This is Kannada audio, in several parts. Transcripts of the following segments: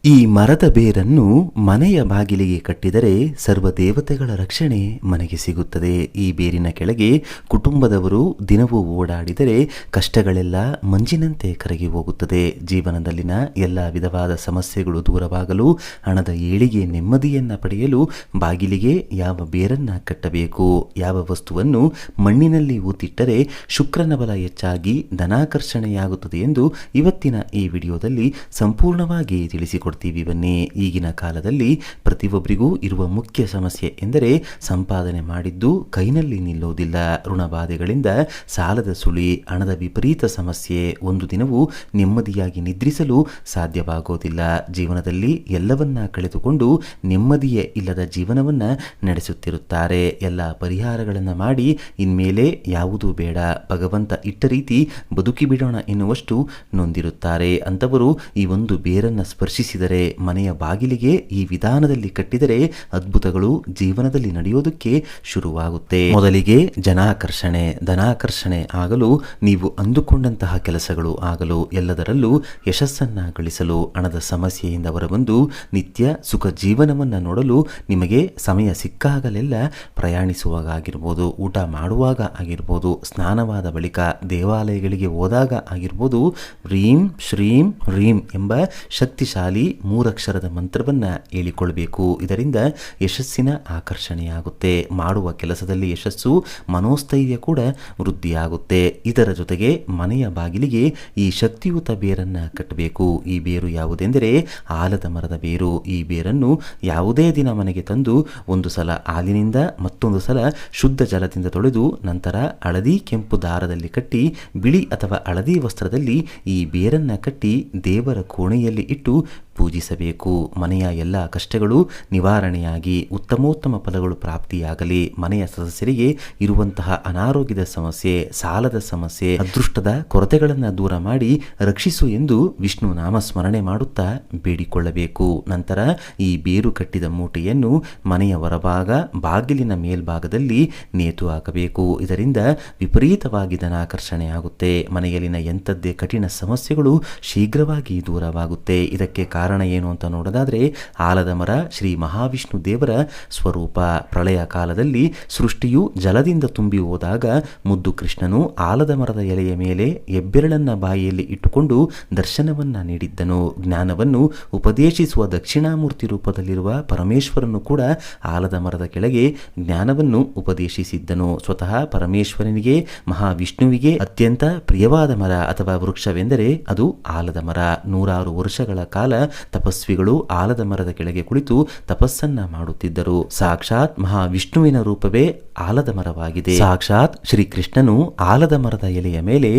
ಈ ಮರದ ಬೇರನ್ನು ಮನೆಯ ಬಾಗಿಲಿಗೆ ಕಟ್ಟಿದರೆ ಸರ್ವ ದೇವತೆಗಳ ರಕ್ಷಣೆ ಮನೆಗೆ ಸಿಗುತ್ತದೆ. ಈ ಬೇರಿನ ಕೆಳಗೆ ಕುಟುಂಬದವರು ದಿನವೂ ಓಡಾಡಿದರೆ ಕಷ್ಟಗಳೆಲ್ಲ ಮಂಜಿನಂತೆ ಕರಗಿ ಹೋಗುತ್ತದೆ. ಜೀವನದಲ್ಲಿನ ಎಲ್ಲ ವಿಧವಾದ ಸಮಸ್ಯೆಗಳು ದೂರವಾಗಲು, ಹಣದ ಏಳಿಗೆ, ನೆಮ್ಮದಿಯನ್ನು ಪಡೆಯಲು ಬಾಗಿಲಿಗೆ ಯಾವ ಬೇರನ್ನ ಕಟ್ಟಬೇಕು, ಯಾವ ವಸ್ತುವನ್ನು ಮಣ್ಣಿನಲ್ಲಿ ಊತಿಟ್ಟರೆ ಶುಕ್ರನ ಬಲ ಹೆಚ್ಚಾಗಿ ಧನಾಕರ್ಷಣೆಯಾಗುತ್ತದೆ ಎಂದು ಇವತ್ತಿನ ಈ ವಿಡಿಯೋದಲ್ಲಿ ಸಂಪೂರ್ಣವಾಗಿ ತಿಳಿಸಿಕೊಡ್ತೀವಿ. ಬನ್ನಿ. ಈಗಿನ ಕಾಲದಲ್ಲಿ ಪ್ರತಿಯೊಬ್ಬರಿಗೂ ಇರುವ ಮುಖ್ಯ ಸಮಸ್ಯೆ ಎಂದರೆ ಸಂಪಾದನೆ ಮಾಡಿದ್ದು ಕೈನಲ್ಲಿ ನಿಲ್ಲೋದಿಲ್ಲ. ಋಣಬಾಧೆಗಳಿಂದ ಸಾಲದ ಸುಳಿ, ಹಣದ ವಿಪರೀತ ಸಮಸ್ಯೆ, ಒಂದು ದಿನವೂ ನೆಮ್ಮದಿಯಾಗಿ ನಿದ್ರಿಸಲು ಸಾಧ್ಯವಾಗೋದಿಲ್ಲ. ಜೀವನದಲ್ಲಿ ಎಲ್ಲವನ್ನ ಕಳೆದುಕೊಂಡು ನೆಮ್ಮದಿಯೇ ಇಲ್ಲದ ಜೀವನವನ್ನ ನಡೆಸುತ್ತಿರುತ್ತಾರೆ. ಎಲ್ಲ ಪರಿಹಾರಗಳನ್ನು ಮಾಡಿ ಇನ್ಮೇಲೆ ಯಾವುದೂ ಬೇಡ, ಭಗವಂತ ಇಟ್ಟ ರೀತಿ ಬದುಕಿ ಬಿಡೋಣ ಎನ್ನುವಷ್ಟು ನೊಂದಿರುತ್ತಾರೆ. ಅಂತವರು ಈ ಒಂದು ಬೇರನ್ನ ಸ್ಪರ್ಶಿಸಿದರೆ, ಮನೆಯ ಬಾಗಿಲಿಗೆ ಈ ವಿಧಾನದಲ್ಲಿ ಕಟ್ಟಿದರೆ ಅದ್ಭುತಗಳು ಜೀವನದಲ್ಲಿ ನಡೆಯೋದಕ್ಕೆ ಶುರುವಾಗುತ್ತೆ. ಮೊದಲಿಗೆ ಧನಾಕರ್ಷಣೆ ಆಗಲು, ನೀವು ಅಂದುಕೊಂಡಂತಹ ಕೆಲಸಗಳು ಆಗಲು, ಎಲ್ಲದರಲ್ಲೂ ಯಶಸ್ಸನ್ನ ಗಳಿಸಲು, ಹಣದ ಸಮಸ್ಯೆಯಿಂದ ಹೊರಬಂದು ನಿತ್ಯ ಸುಖ ಜೀವನವನ್ನು ನೋಡಲು ನಿಮಗೆ ಸಮಯ ಸಿಕ್ಕಾಗಲೆಲ್ಲ ಪ್ರಯಾಣಿಸುವಾಗ ಆಗಿರ್ಬೋದು, ಊಟ ಮಾಡುವಾಗ ಆಗಿರ್ಬೋದು, ಸ್ನಾನವಾದ ಬಳಿಕ ದೇವಾಲಯಗಳಿಗೆ ಹೋದಾಗ ಆಗಿರ್ಬೋದು, ರೀಂ ಶ್ರೀಂ ಹ್ರೀಂ ಎಂಬ ಶಕ್ತಿಶಾಲಿ 3 ಅಕ್ಷರದ ಮಂತ್ರವನ್ನು ಹೇಳಿಕೊಳ್ಬೇಕು. ಇದರಿಂದ ಯಶಸ್ಸಿನ ಆಕರ್ಷಣೆಯಾಗುತ್ತೆ. ಮಾಡುವ ಕೆಲಸದಲ್ಲಿ ಯಶಸ್ಸು, ಮನೋಸ್ಥೈರ್ಯ ಕೂಡ ವೃದ್ಧಿಯಾಗುತ್ತೆ. ಇದರ ಜೊತೆಗೆ ಮನೆಯ ಬಾಗಿಲಿಗೆ ಈ ಶಕ್ತಿಯುತ ಬೇರನ್ನು ಕಟ್ಟಬೇಕು. ಈ ಬೇರು ಯಾವುದೆಂದರೆ ಆಲದ ಮರದ ಬೇರು. ಈ ಬೇರನ್ನು ಯಾವುದೇ ದಿನ ಮನೆಗೆ ತಂದು ಒಂದು ಸಲ ಹಾಲಿನಿಂದ, ಮತ್ತೊಂದು ಸಲ ಶುದ್ಧ ಜಲದಿಂದ ತೊಳೆದು, ನಂತರ ಹಳದಿ ಕೆಂಪು ದಾರದಲ್ಲಿ ಕಟ್ಟಿ ಬಿಳಿ ಅಥವಾ ಹಳದಿ ವಸ್ತ್ರದಲ್ಲಿ ಈ ಬೇರನ್ನ ಕಟ್ಟಿ ದೇವರ ಕೋಣೆಯಲ್ಲಿ ಇಟ್ಟು ಪೂಜಿಸಬೇಕು. ಮನೆಯ ಎಲ್ಲ ಕಷ್ಟಗಳು ನಿವಾರಣೆಯಾಗಿ ಉತ್ತಮೋತ್ತಮ ಫಲಗಳು ಪ್ರಾಪ್ತಿಯಾಗಲಿ. ಮನೆಯ ಸದಸ್ಯರಿಗೆ ಇರುವಂತಹ ಅನಾರೋಗ್ಯದ ಸಮಸ್ಯೆ, ಸಾಲದ ಸಮಸ್ಯೆ, ಅದೃಷ್ಟದ ಕೊರತೆಗಳನ್ನು ದೂರ ಮಾಡಿ ರಕ್ಷಿಸು ಎಂದು ವಿಷ್ಣು ನಾಮಸ್ಮರಣೆ ಮಾಡುತ್ತಾ ಬೇಡಿಕೊಳ್ಳಬೇಕು. ನಂತರ ಈ ಬೇರು ಕಟ್ಟಿದ ಮೂಟೆಯನ್ನು ಮನೆಯ ಹೊರಭಾಗ ಬಾಗಿಲಿನ ಮೇಲ್ಭಾಗದಲ್ಲಿ ನೇತು ಹಾಕಬೇಕು. ಇದರಿಂದ ವಿಪರೀತವಾಗಿ ಧನಾಕರ್ಷಣೆಯಾಗುತ್ತೆ. ಮನೆಯಲ್ಲಿನ ಎಂಥದ್ದೇ ಕಠಿಣ ಸಮಸ್ಯೆಗಳು ಶೀಘ್ರವಾಗಿ ದೂರವಾಗುತ್ತೆ. ಇದಕ್ಕೆ ಕಾರಣ ಏನು ಅಂತ ನೋಡೋದಾದ್ರೆ, ಆಲದ ಮರ ಶ್ರೀ ಮಹಾವಿಷ್ಣು ದೇವರ ಸ್ವರೂಪ. ಪ್ರಳಯ ಕಾಲದಲ್ಲಿ ಸೃಷ್ಟಿಯು ಜಲದಿಂದ ತುಂಬಿ ಹೋದಾಗ ಮುದ್ದು ಕೃಷ್ಣನು ಆಲದ ಮರದ ಎಲೆಯ ಮೇಲೆ ಹೆಬ್ಬೆರಳನ್ನ ಬಾಯಿಯಲ್ಲಿ ಇಟ್ಟುಕೊಂಡು ದರ್ಶನವನ್ನ ನೀಡಿದ್ದನು. ಜ್ಞಾನವನ್ನು ಉಪದೇಶಿಸುವ ದಕ್ಷಿಣಾಮೂರ್ತಿ ರೂಪದಲ್ಲಿರುವ ಪರಮೇಶ್ವರನು ಕೂಡ ಆಲದ ಮರದ ಕೆಳಗೆ ಜ್ಞಾನವನ್ನು ಉಪದೇಶಿಸಿದ್ದನು. ಸ್ವತಃ ಪರಮೇಶ್ವರನಿಗೆ, ಮಹಾವಿಷ್ಣುವಿಗೆ ಅತ್ಯಂತ ಪ್ರಿಯವಾದ ಮರ ಅಥವಾ ವೃಕ್ಷವೆಂದರೆ ಅದು ಆಲದ ಮರ. 100 ವರ್ಷಗಳ ಕಾಲ ತಪಸ್ವಿಗಳು ಆಲದ ಮರದ ಕೆಳಗೆ ಕುಳಿತು ತಪಸ್ಸನ್ನ ಮಾಡುತ್ತಿದ್ದರು. ಸಾಕ್ಷಾತ್ ಮಹಾವಿಷ್ಣುವಿನ ರೂಪವೇ ಆಲದ ಮರವಾಗಿದೆ. ಸಾಕ್ಷಾತ್ ಶ್ರೀಕೃಷ್ಣನು ಆಲದ ಮರದ ಎಲೆಯ ಮೇಲೆ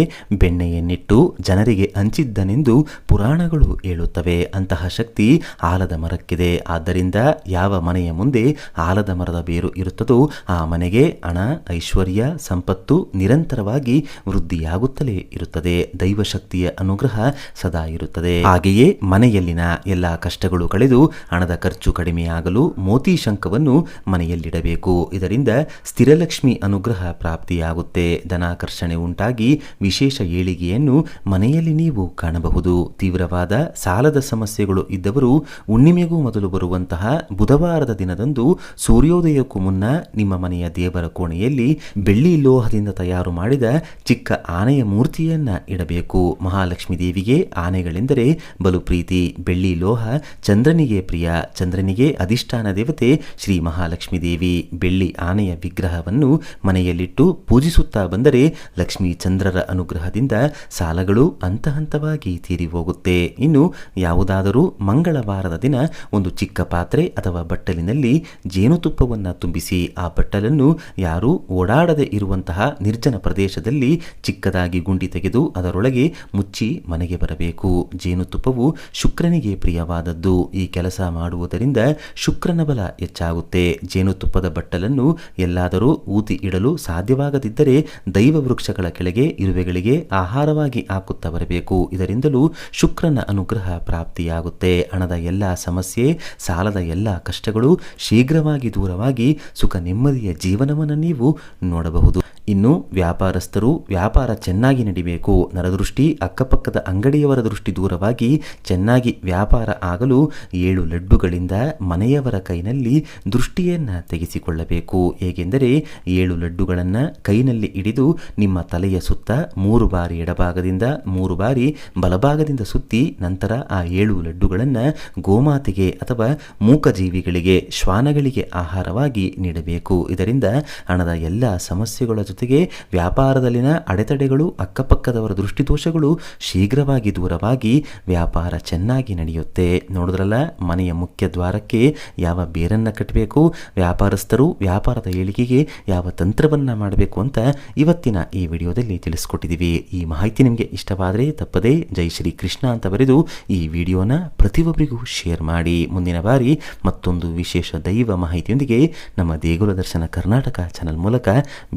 ಬೆಣ್ಣೆಯನ್ನಿಟ್ಟು ಜನರಿಗೆ ಹಂಚಿದ್ದನೆಂದು ಪುರಾಣಗಳು ಹೇಳುತ್ತವೆ. ಅಂತಹ ಶಕ್ತಿ ಆಲದ ಮರಕ್ಕಿದೆ. ಆದ್ದರಿಂದ ಯಾವ ಮನೆಯ ಮುಂದೆ ಆಲದ ಮರದ ಬೇರು ಇರುತ್ತದೋ ಆ ಮನೆಗೆ ಹಣ, ಐಶ್ವರ್ಯ, ಸಂಪತ್ತು ನಿರಂತರವಾಗಿ ವೃದ್ಧಿಯಾಗುತ್ತಲೇ ಇರುತ್ತದೆ. ದೈವಶಕ್ತಿಯ ಅನುಗ್ರಹ ಸದಾ ಇರುತ್ತದೆ. ಹಾಗೆಯೇ ಮನೆಯಲ್ಲಿನ ಎಲ್ಲ ಕಷ್ಟಗಳು ಕಳೆದು ಹಣದ ಖರ್ಚು ಕಡಿಮೆಯಾಗಲು ಮೋತಿ ಶಂಖವನ್ನು ಮನೆಯಲ್ಲಿಡಬೇಕು. ಇದರಿಂದ ಸ್ಥಿರಲಕ್ಷ್ಮಿ ಅನುಗ್ರಹ ಪ್ರಾಪ್ತಿಯಾಗುತ್ತೆ. ಧನಾಕರ್ಷಣೆ ಉಂಟಾಗಿ ವಿಶೇಷ ಏಳಿಗೆಯನ್ನು ಮನೆಯಲ್ಲಿ ನೀವು ಕಾಣಬಹುದು. ತೀವ್ರವಾದ ಸಾಲದ ಸಮಸ್ಯೆಗಳು ಇದ್ದವರು ಹುಣ್ಣಿಮೆಗೂ ಮೊದಲು ಬರುವಂತಹ ಬುಧವಾರದ ದಿನದಂದು ಸೂರ್ಯೋದಯಕ್ಕೂ ಮುನ್ನ ನಿಮ್ಮ ಮನೆಯ ದೇವರ ಕೋಣೆಯಲ್ಲಿ ಬೆಳ್ಳಿ ಲೋಹದಿಂದ ತಯಾರು ಮಾಡಿದ ಚಿಕ್ಕ ಆನೆಯ ಮೂರ್ತಿಯನ್ನ ಇಡಬೇಕು. ಮಹಾಲಕ್ಷ್ಮಿ ದೇವಿಗೆ ಆನೆಗಳೆಂದರೆ ಬಲು ಪ್ರೀತಿ. ಬೆಳ್ಳಿ ಲೋಹ ಚಂದ್ರನಿಗೆ ಪ್ರಿಯ. ಚಂದ್ರನಿಗೆ ಅಧಿಷ್ಠಾನ ದೇವತೆ ಶ್ರೀ ಮಹಾಲಕ್ಷ್ಮಿ ದೇವಿ. ಬೆಳ್ಳಿ ಆನೆಯ ವಿಗ್ರಹವನ್ನು ಮನೆಯಲ್ಲಿಟ್ಟು ಪೂಜಿಸುತ್ತಾ ಬಂದರೆ ಲಕ್ಷ್ಮೀ ಚಂದ್ರರ ಅನುಗ್ರಹದಿಂದ ಸಾಲಗಳು ಹಂತ ಹಂತವಾಗಿ ತೀರಿ ಹೋಗುತ್ತೆ. ಇನ್ನು ಯಾವುದಾದರೂ ಮಂಗಳವಾರದ ದಿನ ಒಂದು ಚಿಕ್ಕ ಪಾತ್ರೆ ಅಥವಾ ಬಟ್ಟಲಿನಲ್ಲಿ ಜೇನುತುಪ್ಪವನ್ನು ತುಂಬಿಸಿ ಆ ಬಟ್ಟಲನ್ನು ಯಾರೂ ಓಡಾಡದೆ ಇರುವಂತಹ ನಿರ್ಜನ ಪ್ರದೇಶದಲ್ಲಿ ಚಿಕ್ಕದಾಗಿ ಗುಂಡಿ ತೆಗೆದು ಅದರೊಳಗೆ ಮುಚ್ಚಿ ಮನೆಗೆ ಬರಬೇಕು. ಜೇನುತುಪ್ಪವು ಶುಕ್ರನಿಗೆ ಪ್ರಿಯವಾದದ್ದು. ಈ ಕೆಲಸ ಮಾಡುವುದರಿಂದ ಶುಕ್ರನ ಬಲ ಹೆಚ್ಚಾಗುತ್ತೆ. ಜೇನುತುಪ್ಪದ ಬಟ್ಟಲನ್ನು ಎಲ್ಲಾದರೂ ಊತಿ ಇಡಲು ಸಾಧ್ಯವಾಗದಿದ್ದರೆ ದೈವ ವೃಕ್ಷಗಳ ಕೆಳಗೆ ಇರುವೆಗಳಿಗೆ ಆಹಾರವಾಗಿ ಹಾಕುತ್ತಾ ಬರಬೇಕು. ಇದರಿಂದಲೂ ಶುಕ್ರನ ಅನುಗ್ರಹ ಪ್ರಾಪ್ತಿಯಾಗುತ್ತೆ. ಹಣದ ಎಲ್ಲ ಸಮಸ್ಯೆ, ಸಾಲದ ಎಲ್ಲ ಕಷ್ಟಗಳು ಶೀಘ್ರವಾಗಿ ದೂರವಾಗಿ ಸುಖ ನೆಮ್ಮದಿಯ ಜೀವನವನ್ನು ನೀವು ನೋಡಬಹುದು. ಇನ್ನು ವ್ಯಾಪಾರಸ್ಥರು ವ್ಯಾಪಾರ ಚೆನ್ನಾಗಿ ನಡಿಬೇಕು, ನರದೃಷ್ಟಿ ಅಕ್ಕಪಕ್ಕದ ಅಂಗಡಿಯವರ ದೃಷ್ಟಿ ದೂರವಾಗಿ ಚೆನ್ನಾಗಿ ವ್ಯಾಪಾರ ಆಗಲು 7 ಲಡ್ಡುಗಳಿಂದ ಮನೆಯವರ ಕೈನಲ್ಲಿ ದೃಷ್ಟಿಯನ್ನು ತೆಗೆಸಿಕೊಳ್ಳಬೇಕು. ಹೇಗೆಂದರೆ 7 ಲಡ್ಡುಗಳನ್ನು ಕೈನಲ್ಲಿ ಹಿಡಿದು ನಿಮ್ಮ ತಲೆಯ ಸುತ್ತ 3 ಬಾರಿ ಎಡಭಾಗದಿಂದ 3 ಬಾರಿ ಬಲಭಾಗದಿಂದ ಸುತ್ತಿ ನಂತರ ಆ 7 ಲಡ್ಡುಗಳನ್ನು ಗೋಮಾತೆಗೆ ಅಥವಾ ಮೂಕಜೀವಿಗಳಿಗೆ ಶ್ವಾನಗಳಿಗೆ ಆಹಾರವಾಗಿ ನೀಡಬೇಕು. ಇದರಿಂದ ಹಣದ ಎಲ್ಲ ಸಮಸ್ಯೆಗಳ ಜೊತೆಗೆ ವ್ಯಾಪಾರದಲ್ಲಿನ ಅಡೆತಡೆಗಳು ಅಕ್ಕಪಕ್ಕದವರ ದೃಷ್ಟಿದೋಷಗಳು ಶೀಘ್ರವಾಗಿ ದೂರವಾಗಿ ವ್ಯಾಪಾರ ಚೆನ್ನಾಗಿ ನಡೆಯುತ್ತೆ. ನೋಡಿದ್ರಲ್ಲ, ಮನೆಯ ಮುಖ್ಯ ದ್ವಾರಕ್ಕೆ ಯಾವ ಬೇರನ್ನು ಕಟ್ಟಬೇಕು, ವ್ಯಾಪಾರಸ್ಥರು ವ್ಯಾಪಾರದ ಏಳಿಗೆಗೆ ಯಾವ ತಂತ್ರವನ್ನು ಮಾಡಬೇಕು ಅಂತ ಇವತ್ತಿನ ಈ ವಿಡಿಯೋದಲ್ಲಿ ತಿಳಿಸ್ಕೊಟ್ಟಿದ್ದೀವಿ. ಈ ಮಾಹಿತಿ ನಿಮಗೆ ಇಷ್ಟವಾದರೆ ತಪ್ಪದೇ ಜೈ ಶ್ರೀ ಕೃಷ್ಣ ಅಂತ ಬರೆದು ಈ ವಿಡಿಯೋನ ಪ್ರತಿಯೊಬ್ಬರಿಗೂ ಶೇರ್ ಮಾಡಿ. ಮುಂದಿನ ಬಾರಿ ಮತ್ತೊಂದು ವಿಶೇಷ ದೈವ ಮಾಹಿತಿಯೊಂದಿಗೆ ನಮ್ಮ ದೇಗುಲ ದರ್ಶನ ಕರ್ನಾಟಕ ಚಾನಲ್ ಮೂಲಕ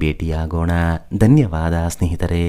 ಭೇಟಿಯಾಗೋಣ. ಧನ್ಯವಾದ ಸ್ನೇಹಿತರೆ.